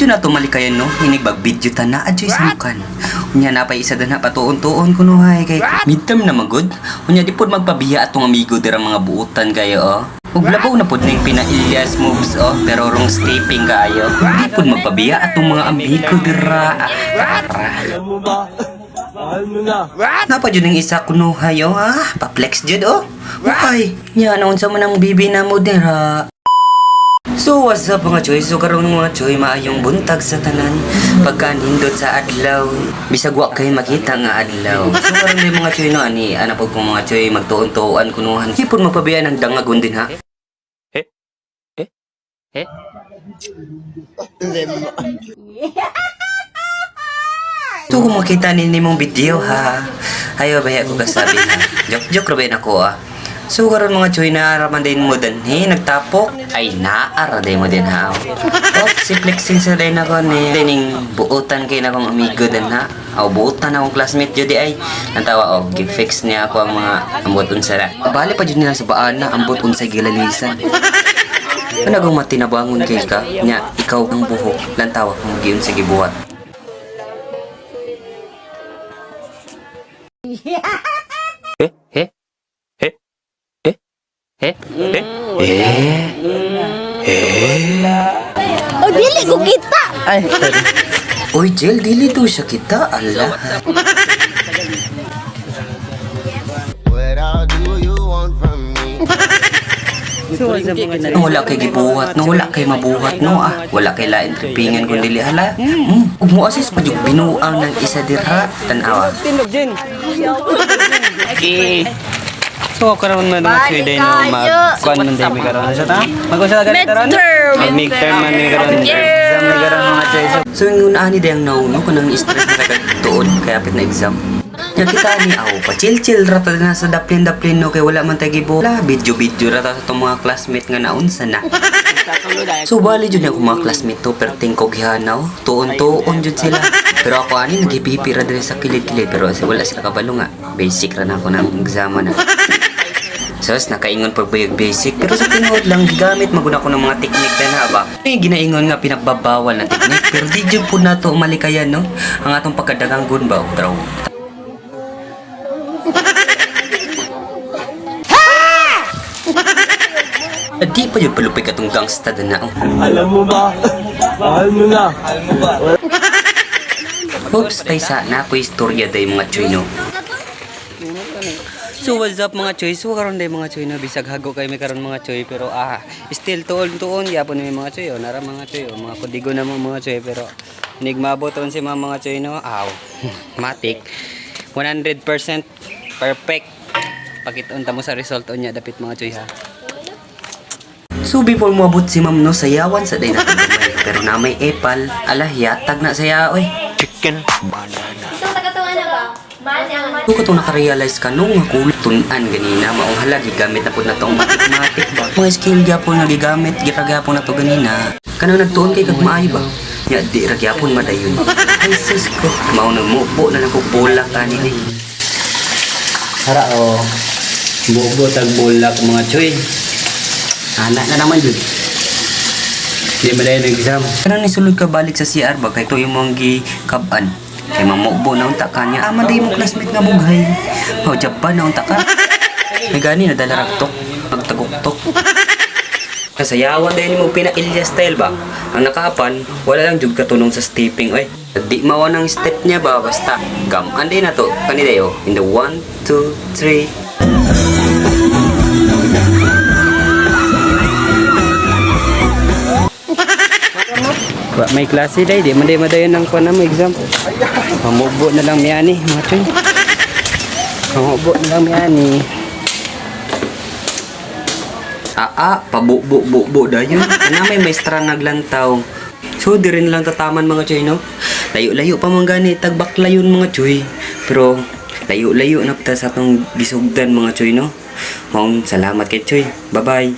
Dito na tumalikayan no, hinigbag video ta na adyoy samukan. Unya na pa isa na patuon-tuon kuno hay kay midterm na magod. Unya di pod magpabiya atong amigo dira mga buutan kayo oh. Ug labaw na pod ning pina-Ilyas moves oh, pero wrong stepping kaayo. Di pod magpabiya atong mga amigo dira. Alam mo ba? Mahal mo na. Napa jud ning isa kuno hayo ha, pa-flex jud oh. Ay, nya naon sa manang bibi na mo dira. So what's up mga choy? So karon mga choy, maayong buntag sa tanan pagkanindot sa adlaw. Bisag wa kay makita nga adlaw. So karon may mga choy no ani ana pud kong mga choy magtuon-tuon kunuhan. Hipon mapabiyan ang dangagon din ha. So kung makita ninyo mong video ha, ayo baya ko kasabi na. Joke ra ba nako ah. So karon mga choy, naaraman din mo din nagtapok ay naara din mo din ha. Si flexing sa din ako ni dining buutan kay na kong amigo din ha. Aw buutan akong classmate jud ay nantawa og gi-fix niya ako ang mga ambot unsara. Bali pa jud nila sa baan na ambot unsay gilalisan. Ano kung matinabangon kay ka nya ikaw ang buhok lantawa kung giun sa gibuhat. Oh, dili ko kita. Ay, sorry. Oy, Jel, dili to siya kita, ala. What all do you want from me? Wala kay gibuhat, no wala kay mabuhat, no ah. Wala kay lain tripingan kun dili hala. Ug mo assist pa jud binuang ng isa dira tan-awa. Tindog, Jen. Okay. So, karon man mga choy day no mag-kuan man day mi karon sa ta. Mag-usa ka karon. Midterm man mi karon. Exam mi karon mga choy. So yung ani dayang nauno kanang stress na kagatuon kaya apit na exam. Ya kita ni pa chill rata na sa daplin no kay wala man tay gibo. Video rata sa tong mga classmate nga naunsa na. So bali jud ako mga classmate to perting ko gihanaw, tuon jud sila. Pero ako ani nagipipira diri sa kilid-kilid pero wala sila kabalo nga. Basic ra na ako ng exam na. Sos, nakaingon pagbayag basic pero sa tinuod lang gigamit maguna ko ng mga teknik na ba. May ginaingon nga pinagbabawal na teknik pero di jud po nato malikayan no. Ang atong pagkadaganggon ba draw. Di pa yun palupay katong gangsta na oh. Alam mo ba? Mahal mo na. Oops, kaysa na po istorya day mga choy no. So what's up mga choy? So karon day mga choy no, bisag hago kay may karon mga choy pero still tuon gyapon ni mga choy oh, nara mga choy oh, mga kudigo na mga choy pero nigmabot ron si mga choy no. Matik 100% perfect. Pakitunta mo sa result unya dapit mga choy ha. So before moabot si ma'am no, sayawan sa day natin gamay pero na may epal ala yatag na saya oy. Chicken banana. Isang tagatungan na ba? Manang. Kung katong nakarealize ka nung kultunan ganina maong hala gigamit na po na tong matik ba mga skill gyapon nga gigamit gitagapon na to ganina kanang nagtuon kay kag maayo ba nya di ra gyapon madayon ay sis ko mao nang mubo na nako bola kanini hara o bubo tag bola mga choy anak na naman yun di madayon ang exam kanang nisulod ka balik sa CR ba kay to imong gikaban kay mamubo na unta ka niya di mo classmate nga bughay o Japan na unta ka may gani na dala raktok magtaguktok kasayawan dahil mo pina-Ilyas style ba ang nakapan wala lang jud katunong sa stepping oy di mawa ng step niya ba basta gaman din na to kanidayo in the 1 2 3 may klase day, di madayon ng kuwan na mo exam. Mamubo na lang miyani, mga choy. Mamubo na lang miyani. Pabubo dayon. Ana may maestra naglantaw. So di rin lang tataman mga choy no. Layo-layo pa man gani tagbaklayon mga choy. Pero layo-layo na ta sa atong gisugdan mga choy no. Salamat kay choy. Bye-bye.